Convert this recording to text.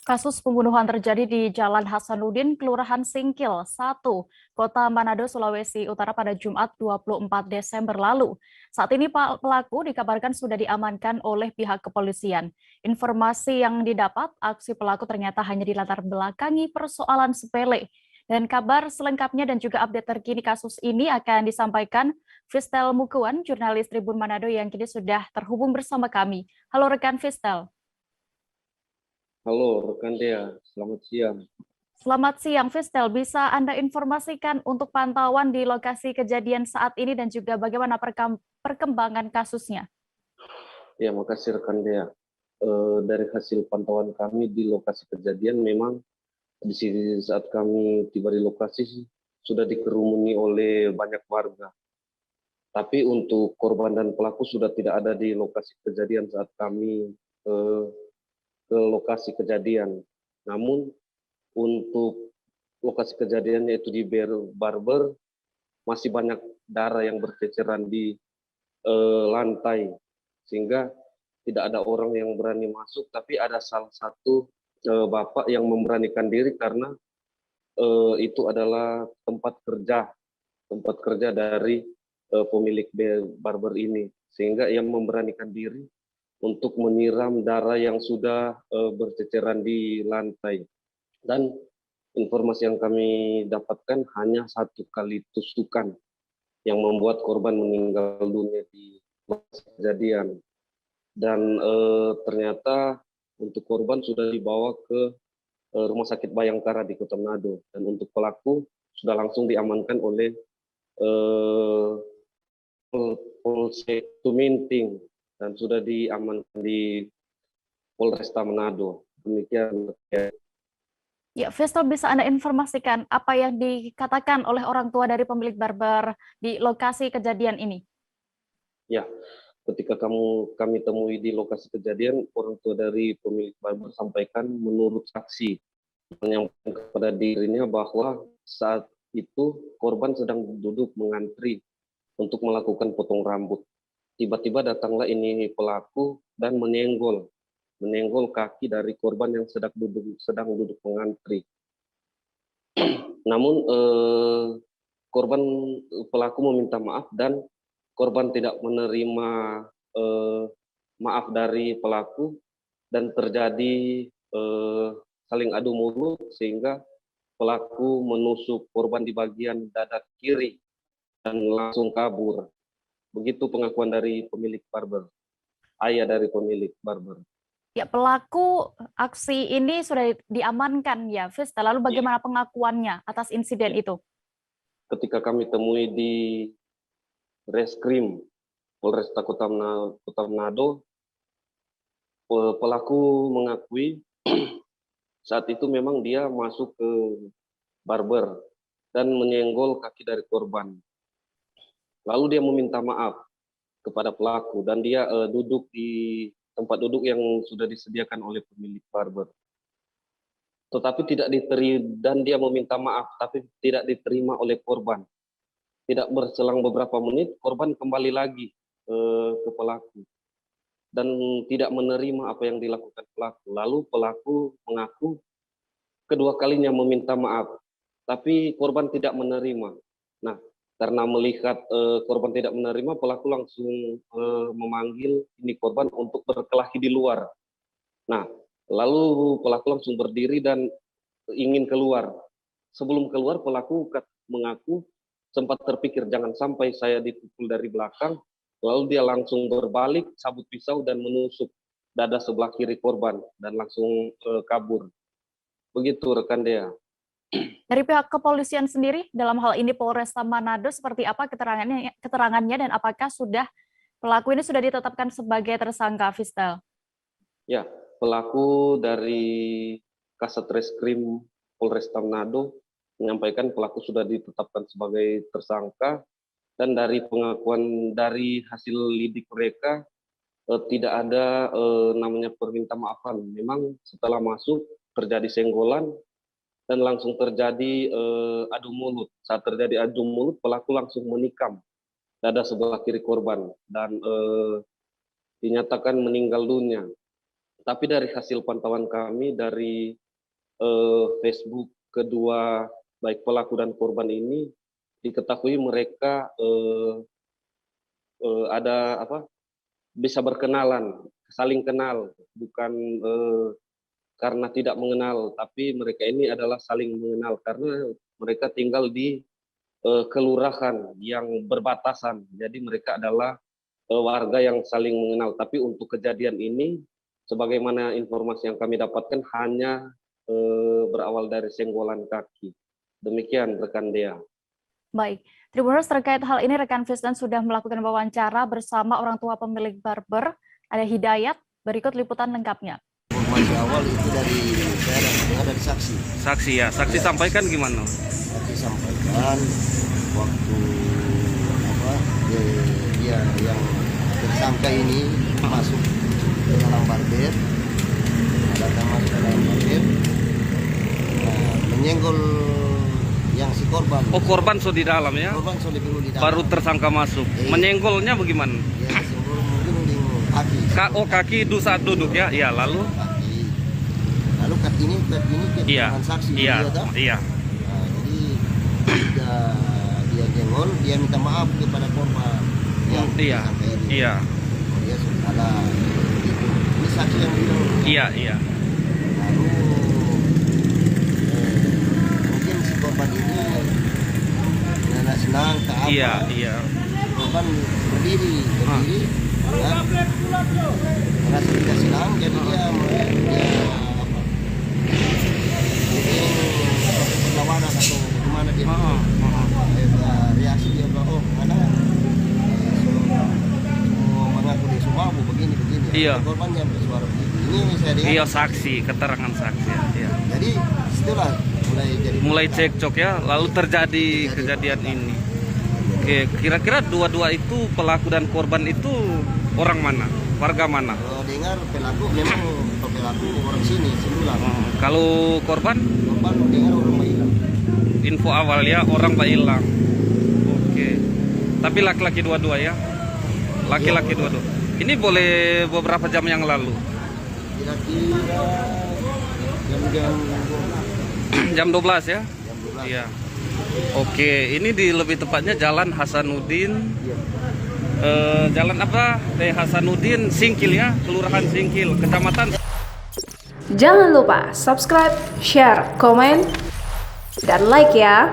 Kasus pembunuhan terjadi di Jalan Hasanuddin, Kelurahan Singkil, 1, Kota Manado, Sulawesi Utara pada Jumat 24 Desember lalu. Saat ini pelaku dikabarkan sudah diamankan oleh pihak kepolisian. Informasi yang didapat, aksi pelaku ternyata hanya dilatar belakangi persoalan sepele. Dan kabar selengkapnya dan juga update terkini kasus ini akan disampaikan Fistel Mukuan, jurnalis Tribun Manado yang kini sudah terhubung bersama kami. Halo rekan Fistel. Halo rekan Dea, selamat siang. Selamat siang, Fistel. Bisa Anda informasikan untuk pantauan di lokasi kejadian saat ini dan juga bagaimana perkembangan kasusnya? Ya, makasih rekan Dea. Dari hasil pantauan kami di lokasi kejadian, memang di sini saat kami tiba di lokasi sudah dikerumuni oleh banyak warga. Tapi untuk korban dan pelaku sudah tidak ada di lokasi kejadian saat kami eh, ke lokasi kejadian. Namun untuk lokasi kejadian yaitu di Barber masih banyak darah yang berceceran di lantai, sehingga tidak ada orang yang berani masuk, tapi ada salah satu bapak yang memberanikan diri karena itu adalah tempat kerja dari pemilik barber ini, sehingga ia memberanikan diri untuk menyiram darah yang sudah berceceran di lantai. Dan informasi yang kami dapatkan hanya satu kali tusukan yang membuat korban meninggal dunia di lokasi kejadian. Dan ternyata untuk korban sudah dibawa ke Rumah Sakit Bayangkara di Kota Manado, dan untuk pelaku sudah langsung diamankan oleh eh, Polsek Tuminting dan sudah diamankan di Polresta Manado. Demikian. Ya, Fistel, bisa Anda informasikan apa yang dikatakan oleh orang tua dari pemilik barber di lokasi kejadian ini? Ya, ketika kami temui di lokasi kejadian, orang tua dari pemilik barber sampaikan menurut saksi menyampaikan kepada dirinya bahwa saat itu korban sedang duduk mengantri untuk melakukan potong rambut. Tiba-tiba datanglah ini pelaku dan menyenggol kaki dari korban yang sedang duduk mengantri. Namun korban pelaku meminta maaf dan korban tidak menerima eh, maaf dari pelaku, dan terjadi saling adu mulut sehingga pelaku menusuk korban di bagian dada kiri dan langsung kabur. Begitu pengakuan dari pemilik barber, ayah dari pemilik barber. Ya, pelaku aksi ini sudah diamankan ya, Fistel. Lalu Ya, bagaimana pengakuannya atas insiden ya. itu? Ketika kami temui di Reskrim Polresta Kota Manado, pelaku mengakui saat itu memang dia masuk ke barber dan menyenggol kaki dari korban. Lalu dia meminta maaf kepada pelaku dan dia duduk di tempat duduk yang sudah disediakan oleh pemilik barber. Tetapi tidak diterima, dan dia meminta maaf tapi tidak diterima oleh korban. Tidak berselang beberapa menit, korban kembali lagi ke pelaku dan tidak menerima apa yang dilakukan pelaku. Lalu pelaku mengaku kedua kalinya meminta maaf, tapi korban tidak menerima. Nah, karena melihat korban tidak menerima, pelaku langsung memanggil ini korban untuk berkelahi di luar. Nah, lalu pelaku langsung berdiri dan ingin keluar. Sebelum keluar, pelaku mengaku sempat terpikir jangan sampai saya dipukul dari belakang. Lalu dia langsung berbalik, sabut pisau dan menusuk dada sebelah kiri korban dan langsung kabur. Begitu rekan Dea. Dari pihak kepolisian sendiri, dalam hal ini Polresta Manado, seperti apa keterangannya dan apakah pelaku ini sudah ditetapkan sebagai tersangka, Fistel? Ya, pelaku dari Kasat Reskrim Polresta Manado menyampaikan pelaku sudah ditetapkan sebagai tersangka, dan dari pengakuan dari hasil lidik mereka tidak ada namanya perminta maafan. Memang setelah masuk terjadi senggolan dan langsung terjadi adu mulut. Saat terjadi adu mulut, pelaku langsung menikam dada sebelah kiri korban dan dinyatakan meninggal dunia. Tapi dari hasil pantauan kami dari Facebook kedua baik pelaku dan korban ini diketahui mereka ada apa bisa berkenalan, saling kenal, bukan karena tidak mengenal, tapi mereka ini adalah saling mengenal karena mereka tinggal di kelurahan yang berbatasan. Jadi mereka adalah warga yang saling mengenal. Tapi untuk kejadian ini, sebagaimana informasi yang kami dapatkan hanya berawal dari senggolan kaki. Demikian rekan Dea. Baik, Tribuners, terkait hal ini rekan Fisdan sudah melakukan wawancara bersama orang tua pemilik barber, ada Hidayat. Berikut liputan lengkapnya. Informasi awal itu dari saksi. Saksi ya, saksi sampaikan gimana? Saksi sampaikan waktu dia yang tersangka ini masuk ke dalam barber, masuk ke dalam barber, menyenggol yang si korban. Oh, korban sudah di dalam ya? Korban sudah dulu di dalam. Baru tersangka masuk. Menyenggolnya bagaimana? Ya, senggol mungkin di kaki. Kaki saat duduk ya? Iya, lalu? Kaki. Lalu kaki ini Iya. saksi. Iya. Iya. Nah, jadi dia jengol, dia minta maaf kepada korban. Iya. Iya. Dia salah. Ini saksi yang bilang. Iya, iya. Lalu mungkin si korban ini tidak senang tak apa. Iya, iya. Korban berdiri, ya. Merasa tidak senang, jadi dia apa? Jadi perlawanan atau gimana dia? Reaksi dia bilang, oh mana? Mengaku dia sumabu begini. Iya. Korbannya bersuara begitu. Ini saya dengar. Iya, saksi, keterangan saksi. Iya. Jadi setelah mulai cekcok ya, lalu terjadi kejadian ini. Oke, kira-kira dua-dua itu pelaku dan korban itu orang mana? Warga mana? Kalau dengar pelaku memang pelaku orang sini sebelah. Kalau korban? Korban dengar orang Bailang. Info awal ya, orang Bailang. Oke. Tapi laki-laki dua-dua ya? Laki-laki dua-dua. Ini boleh beberapa jam yang lalu? Kira-kira jam 12 ya? Jam 12. Iya. Oke, ini di lebih tepatnya Jalan Hasanuddin. Jalan apa? Hasanuddin Singkil ya, Kelurahan Singkil, Kecamatan. Jangan lupa subscribe, share, komen, dan like ya.